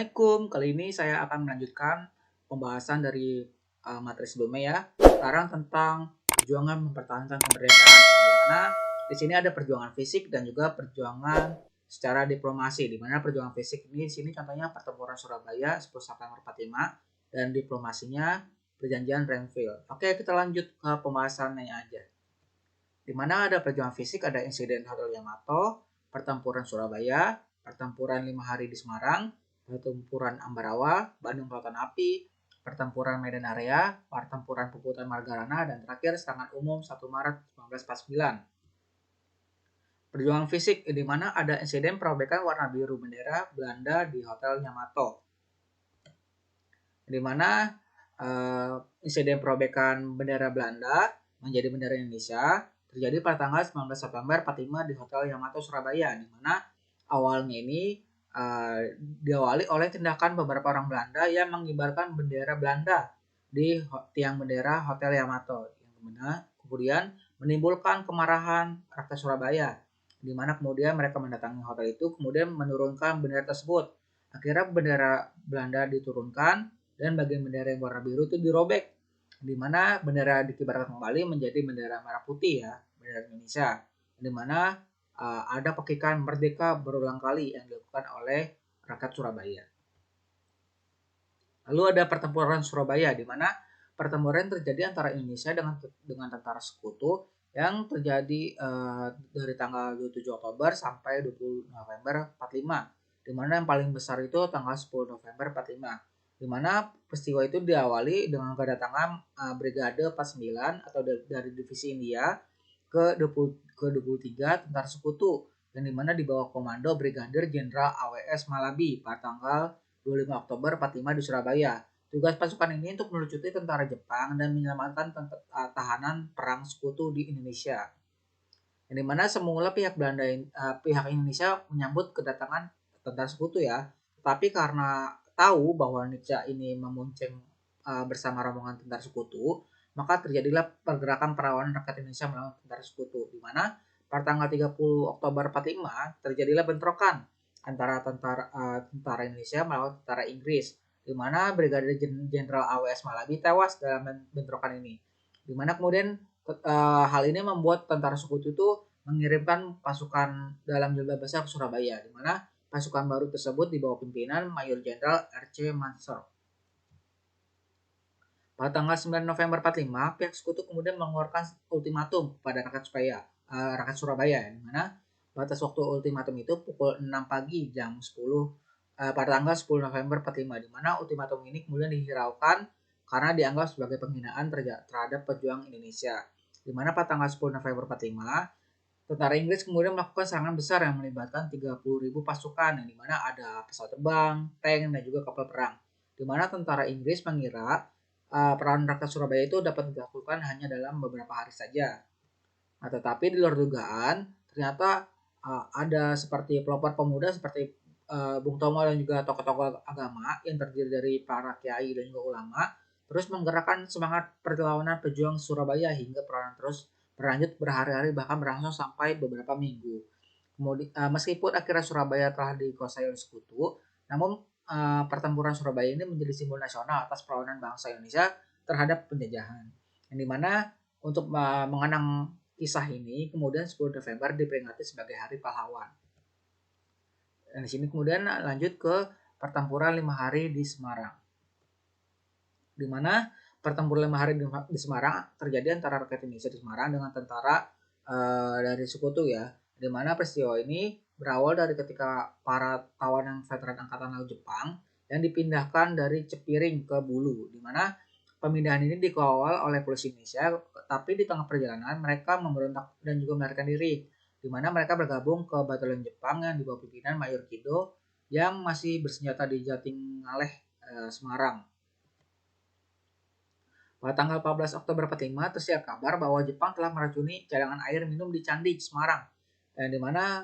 Assalamualaikum, kali ini saya akan melanjutkan pembahasan dari materi sebelumnya ya. Sekarang tentang perjuangan mempertahankan kemerdekaan, di mana di sini ada perjuangan fisik dan juga perjuangan secara diplomasi. Di mana perjuangan fisik ini di sini contohnya pertempuran Surabaya 10 September 45 dan diplomasinya perjanjian Renville. Oke, kita lanjut ke pembahasannya aja. Di mana ada perjuangan fisik, ada insiden Hotel Yamato, pertempuran Surabaya, pertempuran 5 hari di Semarang, pertempuran Ambarawa, Bandung Lautan Api, pertempuran Medan Area, pertempuran Puputan Margarana, dan terakhir serangan umum 1 Maret 1949. Perjuangan fisik di mana ada insiden perobekan warna biru bendera Belanda di Hotel Yamato. Di mana insiden perobekan bendera Belanda menjadi bendera Indonesia terjadi pada tanggal 19 September 45 di Hotel Yamato Surabaya, di mana awalnya ini diawali oleh tindakan beberapa orang Belanda yang mengibarkan bendera Belanda di tiang bendera Hotel Yamato, yang kemudian menimbulkan kemarahan rakyat Surabaya, di mana kemudian mereka mendatangi hotel itu kemudian menurunkan bendera tersebut. Akhirnya bendera Belanda diturunkan dan bagian bendera yang warna biru itu dirobek, di mana bendera dikibarkan kembali menjadi bendera merah putih ya, bendera Indonesia, di mana ada pekikan merdeka berulang kali yang dilakukan oleh rakyat Surabaya. Lalu ada pertempuran Surabaya, di mana pertempuran terjadi antara Indonesia dengan tentara sekutu yang terjadi dari tanggal 27 Oktober sampai 20 November 45, di mana yang paling besar itu tanggal 10 November 45, di mana peristiwa itu diawali dengan kedatangan Brigade 49 atau dari Divisi India ke 23 tentara sekutu, yang dimana di bawah komando Brigadir Jenderal AWS Malabi pada tanggal 25 Oktober 45 di Surabaya. Tugas pasukan ini untuk melucuti tentara Jepang dan menyelamatkan tahanan perang sekutu di Indonesia. Yang dimana semula pihak Indonesia menyambut kedatangan tentara sekutu ya, tapi karena tahu bahwa Indonesia ini memunceng bersama rombongan tentara sekutu, maka terjadilah pergerakan perlawanan rakyat Indonesia melawan tentara sekutu, di mana pada tanggal 30 Oktober 45 terjadilah bentrokan antara tentara Indonesia melawan tentara Inggris, di mana Brigadir Jenderal AWS Malabi tewas dalam bentrokan ini. Di mana kemudian hal ini membuat tentara sekutu itu mengirimkan pasukan dalam jumlah besar ke Surabaya, di mana pasukan baru tersebut di bawah pimpinan Mayor Jenderal R.C. Mansur. Pada tanggal 9 November 45, pihak sekutu kemudian mengeluarkan ultimatum kepada rakyat Surabaya, di mana batas waktu ultimatum itu pukul 6 pagi jam 10 pada tanggal 10 November 45, di mana ultimatum ini kemudian dihiraukan karena dianggap sebagai penghinaan terhadap pejuang Indonesia. Di mana pada tanggal 10 November 45, tentara Inggris kemudian melakukan serangan besar yang melibatkan 30.000 pasukan, yang dimana ada pesawat terbang, tank, dan juga kapal perang. Di mana tentara Inggris mengira peran rakyat Surabaya itu dapat dilakukan hanya dalam beberapa hari saja. Nah, tetapi di luar dugaan, ternyata ada seperti pelopor pemuda seperti Bung Tomo dan juga tokoh-tokoh agama yang terdiri dari para kiai dan juga ulama, terus menggerakkan semangat perlawanan pejuang Surabaya hingga perlawanan terus berlanjut berhari-hari, bahkan berlangsung sampai beberapa minggu. Kemudian meskipun akhirnya Surabaya telah dikuasai oleh sekutu, namun pertempuran Surabaya ini menjadi simbol nasional atas perlawanan bangsa Indonesia terhadap penjajahan. Yang dimana untuk mengenang kisah ini, kemudian 10 November diperingati sebagai Hari Pahlawan. Dan di sini kemudian lanjut ke pertempuran 5 hari di Semarang, di mana pertempuran 5 hari di Semarang terjadi antara rakyat Indonesia di Semarang dengan tentara dari sekutu ya, di mana peristiwa ini berawal dari ketika para tawanan veteran Angkatan Laut Jepang yang dipindahkan dari Cepiring ke Bulu, di mana pemindahan ini dikawal oleh polisi Indonesia, tapi di tengah perjalanan mereka memberontak dan juga melarikan diri, di mana mereka bergabung ke batalion Jepang yang di bawah pimpinan Mayor Kido yang masih bersenjata di Jatingaleh, Semarang. Pada tanggal 14 Oktober 45 tersiar kabar bahwa Jepang telah meracuni cadangan air minum di Candi Semarang, di mana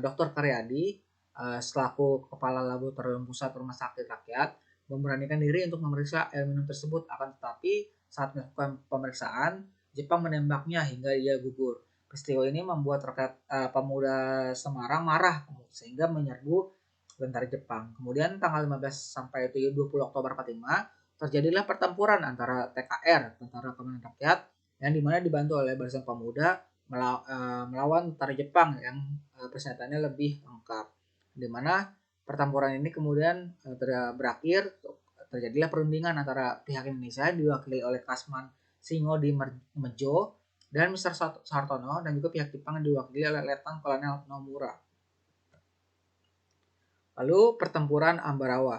Dr. Karyadi selaku kepala laboratorium pusat rumah sakit rakyat memberanikan diri untuk memeriksa air minum tersebut, akan tetapi saat melakukan pemeriksaan Jepang menembaknya hingga ia gugur. Peristiwa ini membuat rakyat pemuda Semarang marah sehingga menyerbu tentara Jepang. Kemudian tanggal 15 sampai 20 Oktober 45 terjadilah pertempuran antara TKR, Tentara Keamanan Rakyat, yang dimana dibantu oleh Barisan Pemuda melawan tentara Jepang yang persenjataannya lebih lengkap. Dimana pertempuran ini kemudian berakhir, terjadilah perundingan antara pihak Indonesia diwakili oleh Kasman Singo di Mejo dan Mr. Sartono, dan juga pihak Jepang diwakili oleh Letnan Kolonel Nomura. Lalu pertempuran Ambarawa,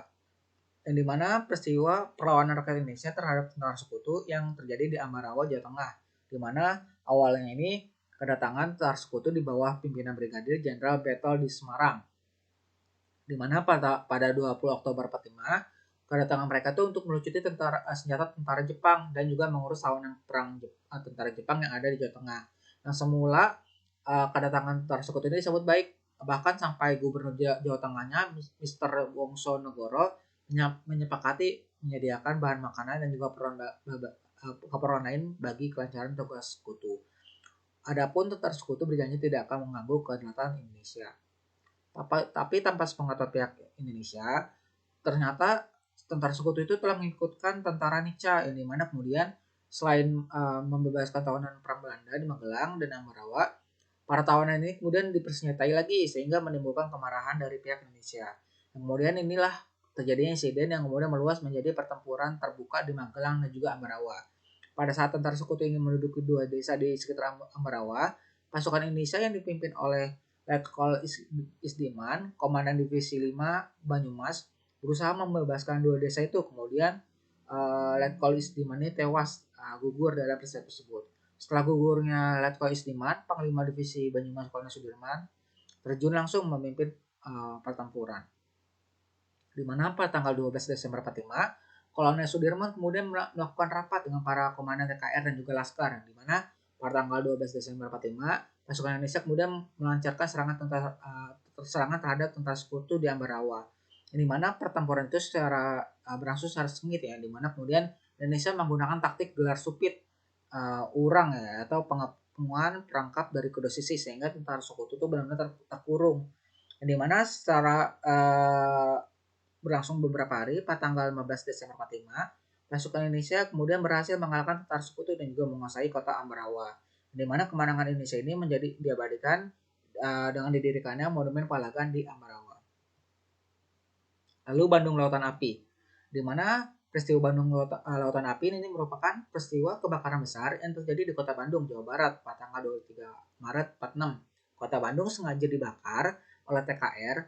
yang dimana peristiwa perlawanan rakyat Indonesia terhadap tentara sekutu yang terjadi di Ambarawa, Jawa Tengah, dimana awalnya ini kedatangan tentara sekutu di bawah pimpinan Brigadir Jenderal Betol di Semarang, dimana pada 20 Oktober 45 kedatangan mereka itu untuk melucuti senjata tentara Jepang dan juga mengurus tawanan perang tentara Jepang yang ada di Jawa Tengah. Yang semula kedatangan tentara sekutu ini disambut baik, bahkan sampai Gubernur Jawa Tengahnya Mr. Wongso Negoro menyepakati menyediakan bahan makanan dan juga keperluan lain bagi kelancaran tugas sekutu. Adapun tentara sekutu berjanji tidak akan mengganggu kedaulatan Indonesia. Tapi tanpa sepengetahuan pihak Indonesia, ternyata tentara sekutu itu telah mengikutkan tentara Nica, yang dimana kemudian selain membebaskan tawanan perang Belanda di Magelang dan Ambarawa, para tawanan ini kemudian dipersenjatai lagi sehingga menimbulkan kemarahan dari pihak Indonesia. Kemudian inilah terjadinya insiden yang kemudian meluas menjadi pertempuran terbuka di Magelang dan juga Ambarawa. Pada saat tentara sekutu ingin menduduki dua desa di sekitar Ambarawa, pasukan Indonesia yang dipimpin oleh Letkol Isdiman, Komandan Divisi 5 Banyumas, berusaha membebaskan dua desa itu. Kemudian Letkol Isdiman ini tewas gugur dalam peristiwa tersebut. Setelah gugurnya Letkol Isdiman, Panglima Divisi Banyumas Kolonel Sudirman terjun langsung memimpin pertempuran. Di mana pada tanggal 12 Desember 45, Kolonel Sudirman kemudian melakukan rapat dengan para komandan TKR dan juga Laskar, di mana pada tanggal 12 Desember 45, pasukan Indonesia kemudian melancarkan serangan terhadap tentara sekutu di Ambarawa. Di mana pertempuran itu berlangsung secara sengit, ya, di mana kemudian Indonesia menggunakan taktik gelar supit urang, ya, atau pengepungan perangkap dari kedua sisi sehingga tentara sekutu itu benar-benar terkurung. Di mana secara berlangsung beberapa hari, pada tanggal 15 Desember 45, pasukan Indonesia kemudian berhasil mengalahkan tentara sekutu dan juga menguasai kota Ambarawa, di mana kemenangan Indonesia ini menjadi diabadikan dengan didirikannya Monumen Pahlawan di Ambarawa. Lalu Bandung Lautan Api, di mana peristiwa Bandung Lautan Api ini merupakan peristiwa kebakaran besar yang terjadi di Kota Bandung, Jawa Barat pada tanggal 23 Maret 46. Kota Bandung sengaja dibakar oleh TKR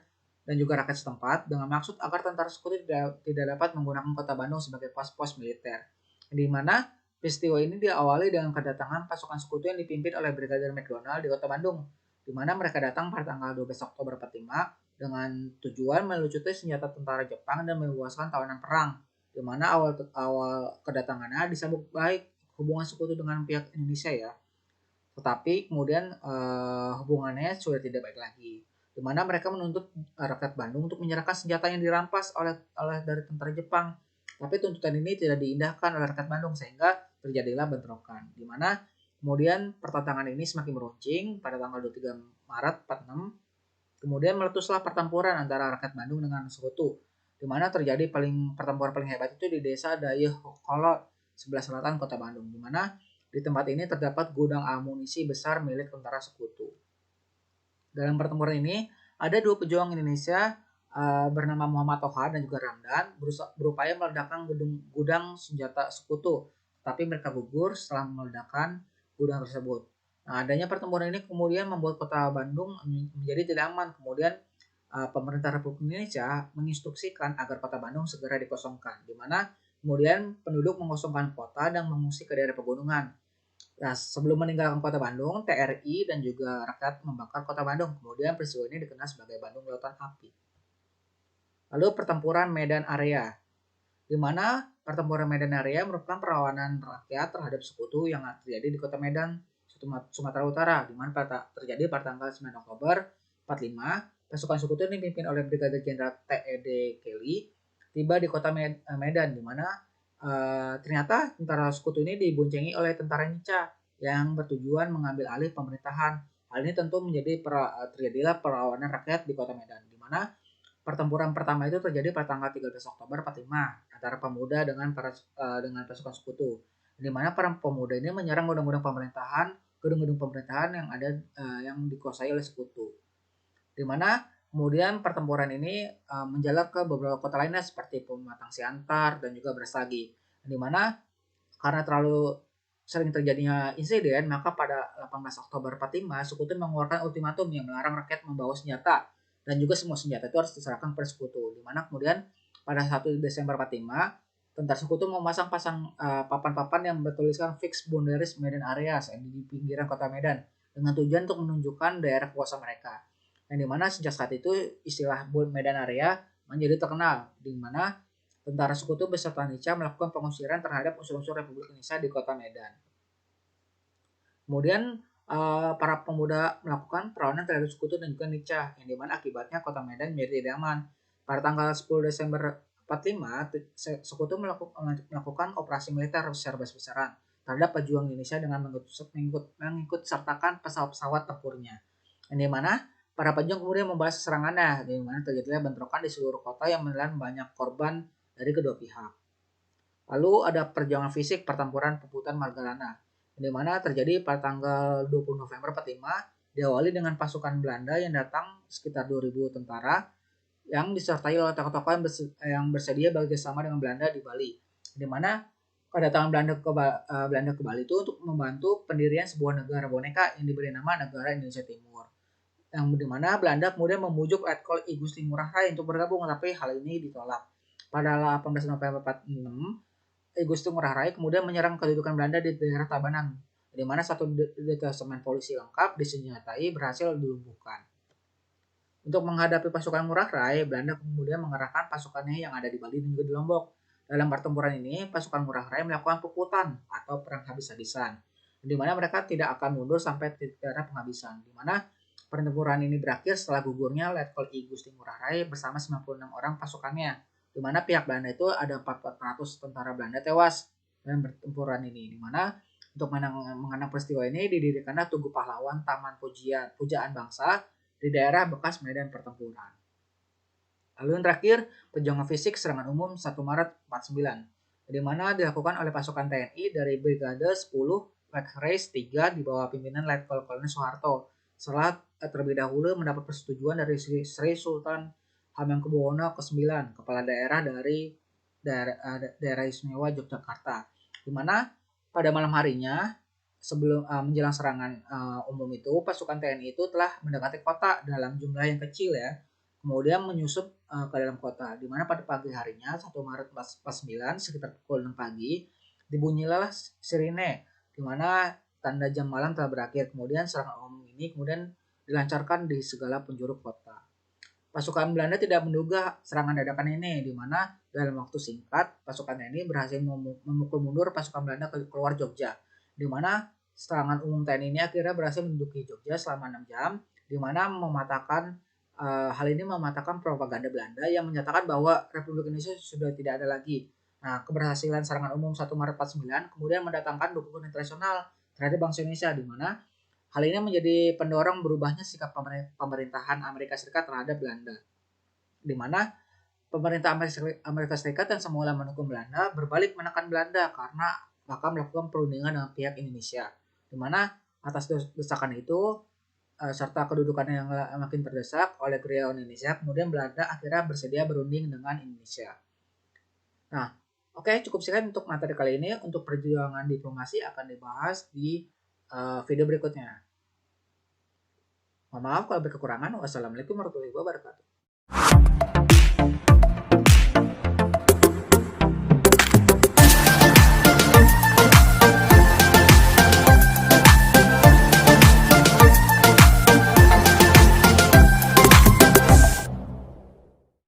dan juga rakyat setempat dengan maksud agar tentara sekutu tidak dapat menggunakan Kota Bandung sebagai pos-pos militer. Di mana peristiwa ini diawali dengan kedatangan pasukan sekutu yang dipimpin oleh Brigadir McDonald di Kota Bandung, di mana mereka datang pada tanggal 12 Oktober 45 dengan tujuan melucuti senjata tentara Jepang dan membebaskan tawanan perang, di mana awal kedatangannya disambut baik hubungan sekutu dengan pihak Indonesia, ya. Tetapi kemudian hubungannya sudah tidak baik lagi, di mana mereka menuntut rakyat Bandung untuk menyerahkan senjata yang dirampas oleh dari tentara Jepang. Tapi tuntutan ini tidak diindahkan oleh rakyat Bandung sehingga terjadilah bentrokan, di mana kemudian pertentangan ini semakin meruncing pada tanggal 23 Maret 46. Kemudian meletuslah pertempuran antara rakyat Bandung dengan sekutu, di mana terjadi pertempuran paling hebat itu di desa Dayakolot, sebelah selatan Kota Bandung, di mana di tempat ini terdapat gudang amunisi besar milik tentara sekutu. Dalam pertempuran ini ada dua pejuang Indonesia bernama Muhammad Toha dan juga Ramdan berupaya meledakkan gudang senjata sekutu, tapi mereka gugur setelah meledakkan gudang tersebut. Nah, adanya pertempuran ini kemudian membuat Kota Bandung menjadi tidak aman. Kemudian pemerintah Republik Indonesia menginstruksikan agar Kota Bandung segera dikosongkan, di mana kemudian penduduk mengosongkan kota dan mengungsi ke daerah pegunungan. Nah, sebelum meninggalkan Kota Bandung, TRI dan juga rakyat membakar Kota Bandung. Kemudian peristiwa ini dikenal sebagai Bandung Lautan Api. Lalu pertempuran Medan Area, di mana pertempuran Medan Area merupakan perlawanan rakyat terhadap sekutu yang terjadi di Kota Medan, Sumatera Utara, di mana terjadi pada tanggal 9 Oktober 45. Pasukan sekutu ini dipimpin oleh Brigadir Jenderal T.E.D. Kelly tiba di Kota Medan, di mana ternyata tentara sekutu ini diboncengi oleh tentara Nica yang bertujuan mengambil alih pemerintahan. Hal ini tentu terjadilah perlawanan rakyat di Kota Medan, di mana Pertempuran pertama itu terjadi pada tanggal 13 Oktober 45 antara pemuda dengan pasukan sekutu. Di mana para pemuda ini menyerang gedung-gedung pemerintahan yang yang dikuasai oleh sekutu. Di mana kemudian pertempuran ini menjalar ke beberapa kota lainnya seperti Pematang Siantar dan juga Brastagi. Di mana karena terlalu sering terjadinya insiden, maka pada 18 Oktober 45 sekutu mengeluarkan ultimatum yang melarang rakyat membawa senjata dan juga semua senjata itu harus diserahkan kepada sekutu. Di mana kemudian pada 1 Desember 45 tentara sekutu memasang papan-papan yang bertuliskan fixed boundaries Medan areas di pinggiran kota Medan dengan tujuan untuk menunjukkan daerah kuasa mereka. Yang dimana sejak saat itu istilah Medan area menjadi terkenal, di mana tentara sekutu beserta Nica melakukan pengusiran terhadap unsur-unsur Republik Indonesia di kota Medan. Kemudian para pemuda melakukan perlawanan terhadap sekutu dan juga Nica, yang dimana akibatnya kota Medan menjadi tidak aman. Pada tanggal 10 Desember 45, sekutu melakukan operasi militer secara besar-besaran terhadap pejuang Indonesia dengan mengikut sertakan pesawat-pesawat tempurnya. Yang dimana para pejuang kemudian membalas serangannya, di mana terjadinya bentrokan di seluruh kota yang menelan banyak korban dari kedua pihak. Lalu ada perjuangan fisik pertempuran Puputan Margalana, di mana terjadi pada tanggal 20 November 45, diawali dengan pasukan Belanda yang datang sekitar 2.000 tentara yang disertai oleh tokoh-tokoh yang bersedia bekerjasama dengan Belanda di Bali, di mana kedatangan Belanda ke Bali itu untuk membantu pendirian sebuah negara boneka yang diberi nama Negara Indonesia Timur, yang dimana Belanda kemudian memujuk Letkol I Gusti Ngurah Rai untuk bergabung, tapi hal ini ditolak. Pada 18 November 46, I Gusti Ngurah Rai kemudian menyerang kedudukan Belanda di daerah Tabanan, di mana satu detasemen polisi lengkap disenjatai berhasil dilumpuhkan. Untuk menghadapi pasukan Ngurah Rai, Belanda kemudian mengerahkan pasukannya yang ada di Bali dan juga di Lombok. Dalam pertempuran ini, pasukan Ngurah Rai melakukan puputan atau perang habis-habisan, di mana mereka tidak akan mundur sampai titik darah penghabisan, di mana pertempuran ini berakhir setelah gugurnya Letkol I Gusti Ngurah Rai bersama 96 orang pasukannya, di mana pihak Belanda itu ada 400 tentara Belanda tewas dalam pertempuran ini, di mana untuk mengenang peristiwa ini didirikanlah Tugu Pahlawan Taman Pujaan Bangsa di daerah bekas medan pertempuran. Lalu yang terakhir, perjuangan fisik serangan umum 1 Maret 49, di mana dilakukan oleh pasukan TNI dari Brigade 10 Race 3 di bawah pimpinan Letkol Kolonel Soeharto, setelah terlebih dahulu mendapat persetujuan dari Sri Sultan Hamengkubuwono ke-9, kepala daerah dari daerah istimewa Yogyakarta, di mana pada malam harinya sebelum menjelang serangan umum itu, pasukan TNI itu telah mendekati kota dalam jumlah yang kecil ya, kemudian menyusup ke dalam kota, di mana pada pagi harinya 1 Maret 49 sekitar pukul 6 pagi dibunyilah sirine, di mana tanda jam malam telah berakhir. Kemudian serangan umum ini kemudian dilancarkan di segala penjuru kota. Pasukan Belanda tidak menduga serangan dadakan ini, di mana dalam waktu singkat pasukan TNI berhasil memukul mundur pasukan Belanda keluar Jogja, di mana serangan umum TNI ini akhirnya berhasil menduduki Jogja selama 6 jam, di mana hal ini mematahkan propaganda Belanda yang menyatakan bahwa Republik Indonesia sudah tidak ada lagi. Nah, keberhasilan serangan umum 1 Maret 49 kemudian mendatangkan dukungan internasional terhadap bangsa Indonesia, di mana hal ini menjadi pendorong berubahnya sikap pemerintahan Amerika Serikat terhadap Belanda, di mana pemerintah Amerika Serikat yang semula mendukung Belanda berbalik menekan Belanda karena akan melakukan perundingan dengan pihak Indonesia, di mana atas desakan itu serta kedudukannya yang makin terdesak oleh gerilya Indonesia, kemudian Belanda akhirnya bersedia berunding dengan Indonesia. Nah, oke, cukup sekian untuk materi kali ini. Untuk perjuangan diplomasi akan dibahas di video berikutnya. Mohon maaf kalau ada kekurangan. Wassalamualaikum warahmatullahi wabarakatuh.